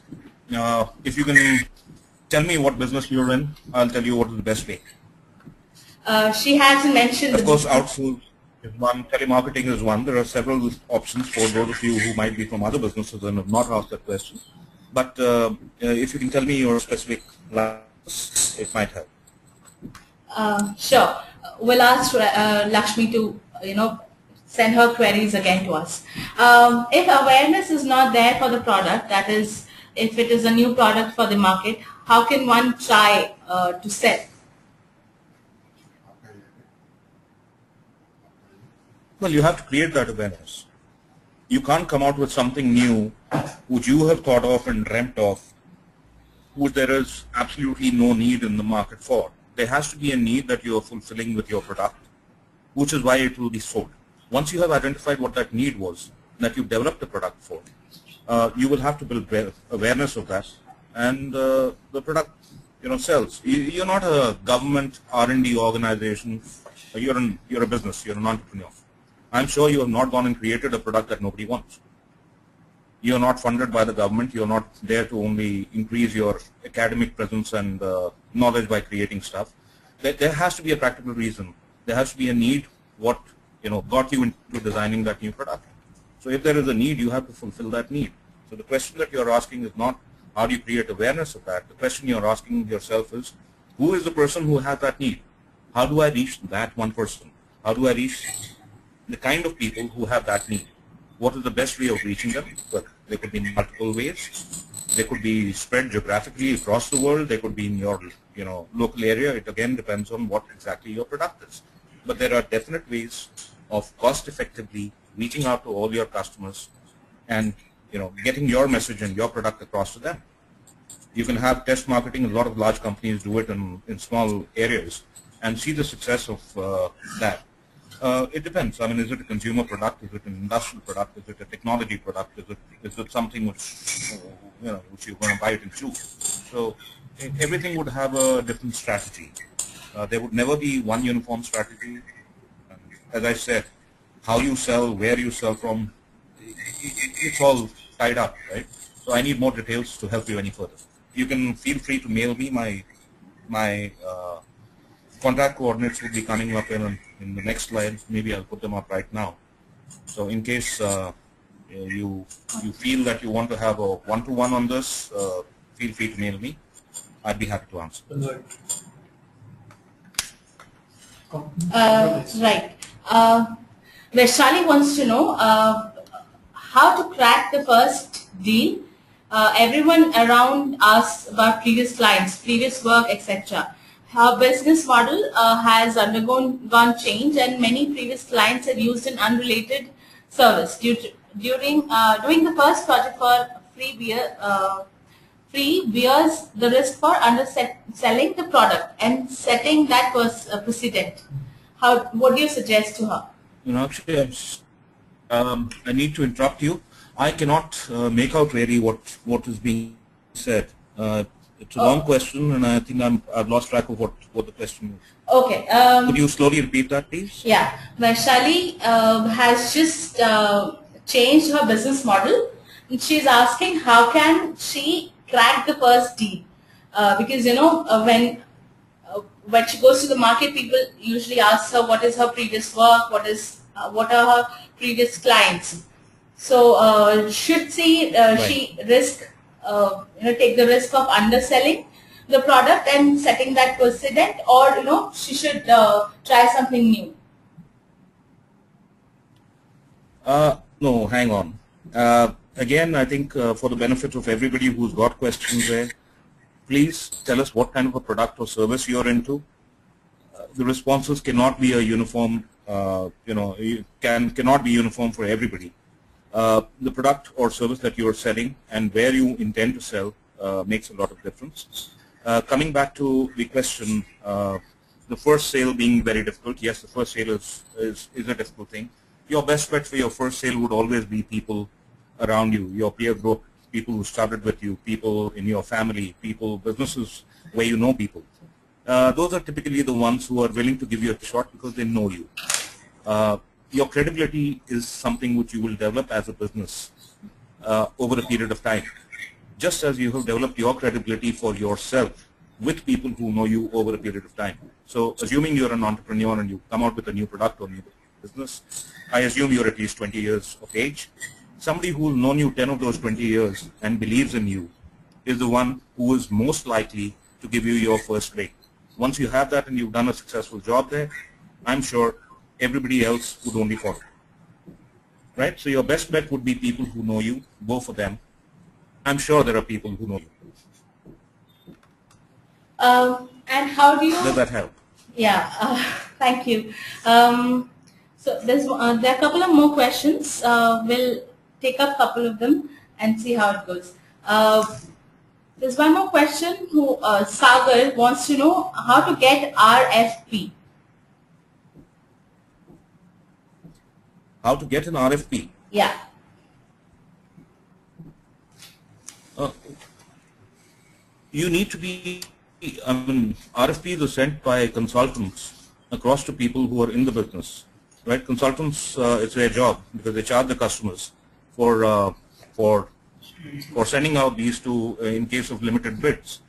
If you can tell me what business you're in, I'll tell you what is the best way. She hasn't mentioned. Of course, outsource is one, telemarketing is one. There are several options for those of you who might be from other businesses and have not asked that question. But if you can tell me your specific lines, it might help. Sure. We'll ask Lakshmi to, send her queries again to us. If awareness is not there for the product, that is, if it is a new product for the market, how can one try to sell? Well, you have to create that awareness. You can't come out with something new which you have thought of and dreamt of, which there is absolutely no need in the market for. There has to be a need that you are fulfilling with your product, which is why it will be sold. Once you have identified what that need was, that you've developed a product for, you will have to build awareness of that, and the product sells. You're not a government R&D organization. You're a business. You're an entrepreneur. I'm sure you have not gone and created a product that nobody wants. You're not funded by the government. You're not there to only increase your academic presence and knowledge by creating stuff. There has to be a practical reason. There has to be a need. What got you into designing that new product. So if there is a need, you have to fulfill that need. So the question that you're asking is not how do you create awareness of that. The question you're asking yourself is, who is the person who has that need? How do I reach that one person? How do I reach the kind of people who have that need? What is the best way of reaching them? Well, there could be multiple ways. They could be spread geographically across the world. They could be in your local area. It again depends on what exactly your product is. But there are definite ways of cost effectively reaching out to all your customers and getting your message and your product across to them. You can have test marketing. A lot of large companies do it in small areas and see the success of that. It depends. I mean, is it a consumer product? Is it an industrial product? Is it a technology product? Is it something which which you're going to buy it in two? So everything would have a different strategy. There would never be one uniform strategy. As I said, how you sell, where you sell from, it's all tied up, right? So I need more details to help you any further. You can feel free to mail me. My contact coordinates will be coming up in the next slide. Maybe I'll put them up right now. So in case you feel that you want to have a one-to-one on this, feel free to mail me. I'd be happy to answer. Right. Vaishali wants to know how to crack the first deal. Everyone around asks about previous clients, previous work, etc. Her business model has undergone change, and many previous clients have used an unrelated service. During doing the first project for free bears the risk for underselling the product and setting that precedent. What do you suggest to her? Actually, I need to interrupt you. I cannot make out really what is being said. It's a long question, and I think I've lost track of what the question is. Okay. Could you slowly repeat that, please? Yeah. Vaishali has just changed her business model. She's asking how can she crack the first deal? Because when she goes to the market, people usually ask her what is her previous work, what are her previous clients. So should she risk take the risk of underselling the product and setting that precedent, or she should try something new? No, hang on. Again, I think for the benefit of everybody who's got questions there, please tell us what kind of a product or service you're into. The responses cannot be a uniform, cannot be uniform for everybody. The product or service that you're selling and where you intend to sell makes a lot of difference. Coming back to the question, the first sale being very difficult. Yes, the first sale is a difficult thing. Your best bet for your first sale would always be people around you, your peer group, people who started with you, people in your family, businesses where you know people. Those are typically the ones who are willing to give you a shot because they know you. Your credibility is something which you will develop as a business over a period of time. Just as you have developed your credibility for yourself with people who know you over a period of time. So assuming you're an entrepreneur and you come out with a new product or new business, I assume you're at least 20 years of age. Somebody who has known you 10 of those 20 years and believes in you is the one who is most likely to give you your first break. Once you have that and you've done a successful job there, I'm sure everybody else would only follow. Right? So your best bet would be people who know you. Go for them. I'm sure there are people who know you. And how do you... Does that help? Yeah, thank you. So there are a couple of more questions. We'll take up a couple of them and see how it goes. There's one more question. Sagar wants to know how to get RFP. How to get an RFP? Yeah. You need to be, RFPs are sent by consultants across to people who are in the business, right? Consultants, it's their job because they charge the customers for for sending out these to in case of limited bids.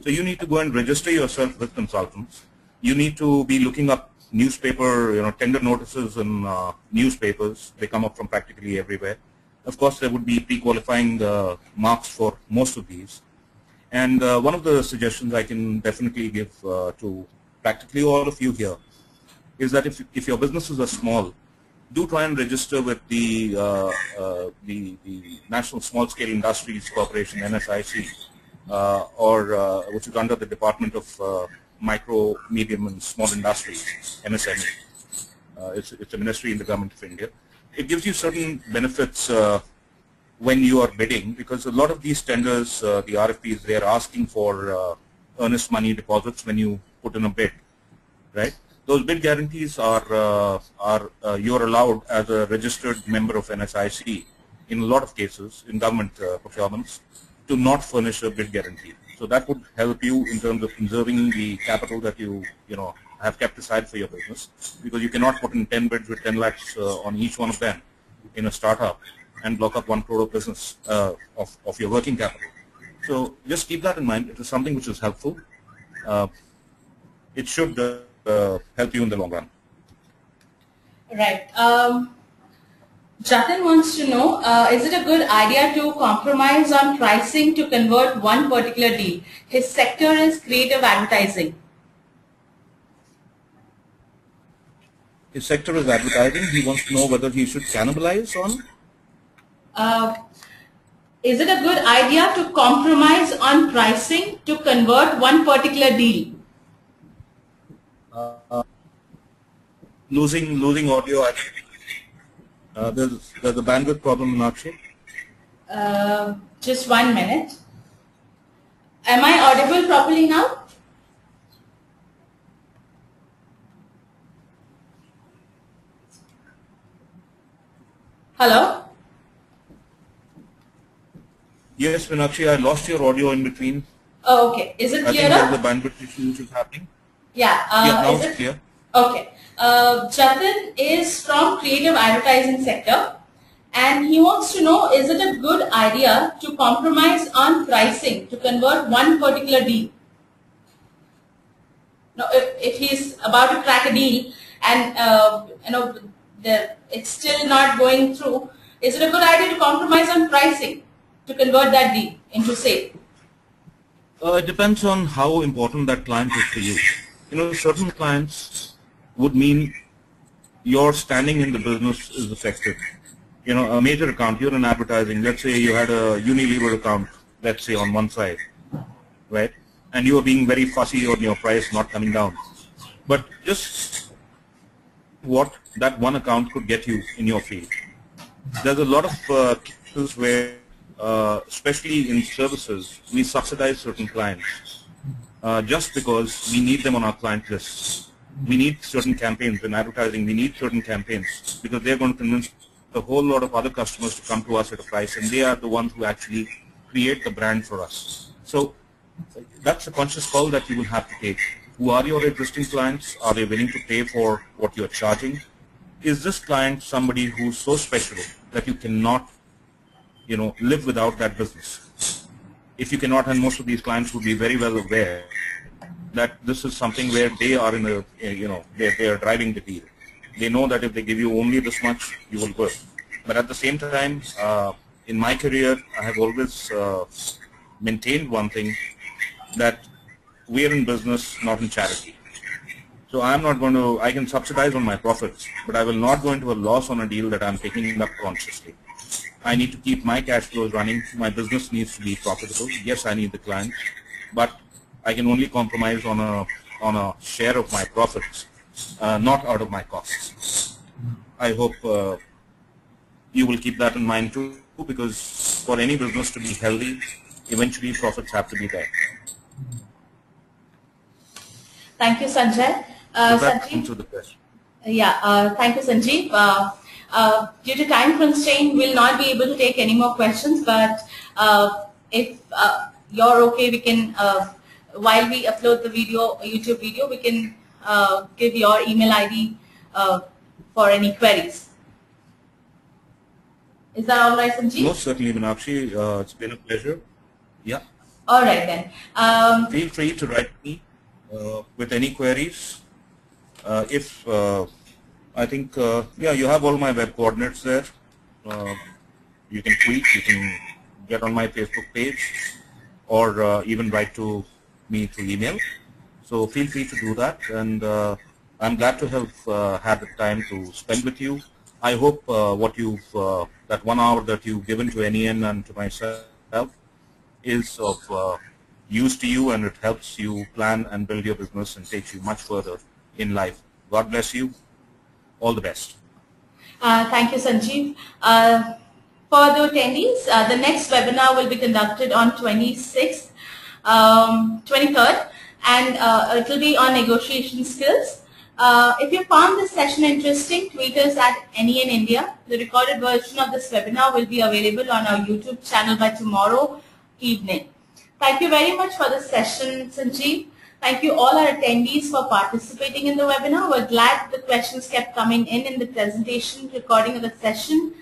So you need to go and register yourself with consultants. You need to be looking up newspaper, tender notices in newspapers. They come up from practically everywhere. Of course, there would be pre-qualifying marks for most of these. And one of the suggestions I can definitely give to practically all of you here is that if your businesses are small, do try and register with the National Small Scale Industries Corporation, NSIC, which is under the Department of Micro, Medium and Small Industries, MSME. It's a ministry in the Government of India. It gives you certain benefits when you are bidding, because a lot of these tenders, the RFPs, they are asking for earnest money deposits when you put in a bid, right? Those bid guarantees are you're allowed as a registered member of NSIC in a lot of cases in government procurements to not furnish a bid guarantee. So that would help you in terms of conserving the capital that you have kept aside for your business, because you cannot put in 10 bids with 10 lakhs on each one of them in a startup and block up 1 crore of business of your working capital. So just keep that in mind. It is something which is helpful. It should help you in the long run. Right. Jatin wants to know, is it a good idea to compromise on pricing to convert one particular deal? His sector is creative advertising. His sector is advertising. He wants to know whether he should cannibalize on? Is it a good idea to compromise on pricing to convert one particular deal? Losing audio. There's a bandwidth problem, Meenakshi. Just 1 minute. Am I audible properly now? Hello? Yes, Meenakshi, I lost your audio in between. Oh, okay. Is it clearer? I think there's a bandwidth issue which is happening. Yeah. Now it's clear. Okay. Jatin is from creative advertising sector, and he wants to know, is it a good idea to compromise on pricing to convert one particular deal? Now, if he's about to crack a deal and it's still not going through, is it a good idea to compromise on pricing to convert that deal into sale? It depends on how important that client is for you. Certain clients would mean your standing in the business is affected. A major account, you're in advertising, let's say you had a Unilever account, let's say on one side, right? And you are being very fussy on your price not coming down. But just what that one account could get you in your field. There's a lot of cases where, especially in services, we subsidize certain clients just because we need them on our client lists. We need certain campaigns in advertising. We need certain campaigns because they're going to convince a whole lot of other customers to come to us at a price, and they are the ones who actually create the brand for us. So that's a conscious call that you will have to take. Who are your existing clients? Are they willing to pay for what you're charging? Is this client somebody who's so special that you cannot, live without that business? If you cannot, and most of these clients would be very well aware that this is something where they are in a, they are driving the deal. They know that if they give you only this much, you will work. But at the same time, in my career, I have always maintained one thing, that we are in business, not in charity. So I'm not going to, I can subsidize on my profits, but I will not go into a loss on a deal that I'm taking up consciously. I need to keep my cash flows running. My business needs to be profitable. Yes, I need the clients, but I can only compromise on a share of my profits, not out of my costs. I hope you will keep that in mind too, because for any business to be healthy, eventually profits have to be there. Thank you, Sanjay. Sanjiv? Yeah, thank you, Sanjiv. Due to time constraint, we'll not be able to take any more questions, but if you're okay, we can, while we upload the YouTube video, we can give your email ID for any queries. Is that all right, Sanjiv? Most certainly, Meenakshi. It's been a pleasure. Yeah. All right then. Feel free to write me with any queries. I think, yeah, you have all my web coordinates there. You can tweet, you can get on my Facebook page, or even write to me through email. So feel free to do that, and I'm glad to have had the time to spend with you. I hope that 1 hour that you've given to NEN and to myself is of use to you, and it helps you plan and build your business and takes you much further in life. God bless you. All the best. Thank you, Sanjiv. For the attendees, the next webinar will be conducted on 23rd, and it will be on negotiation skills. If you found this session interesting, tweet us at NEN India. The recorded version of this webinar will be available on our YouTube channel by tomorrow evening. Thank you very much for this session, Sanjiv. Thank you all our attendees for participating in the webinar. We're glad the questions kept coming in the presentation. Recording of the session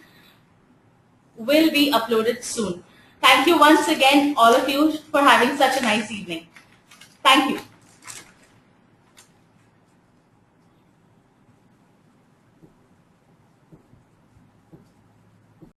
will be uploaded soon. Thank you once again, all of you, for having such a nice evening. Thank you.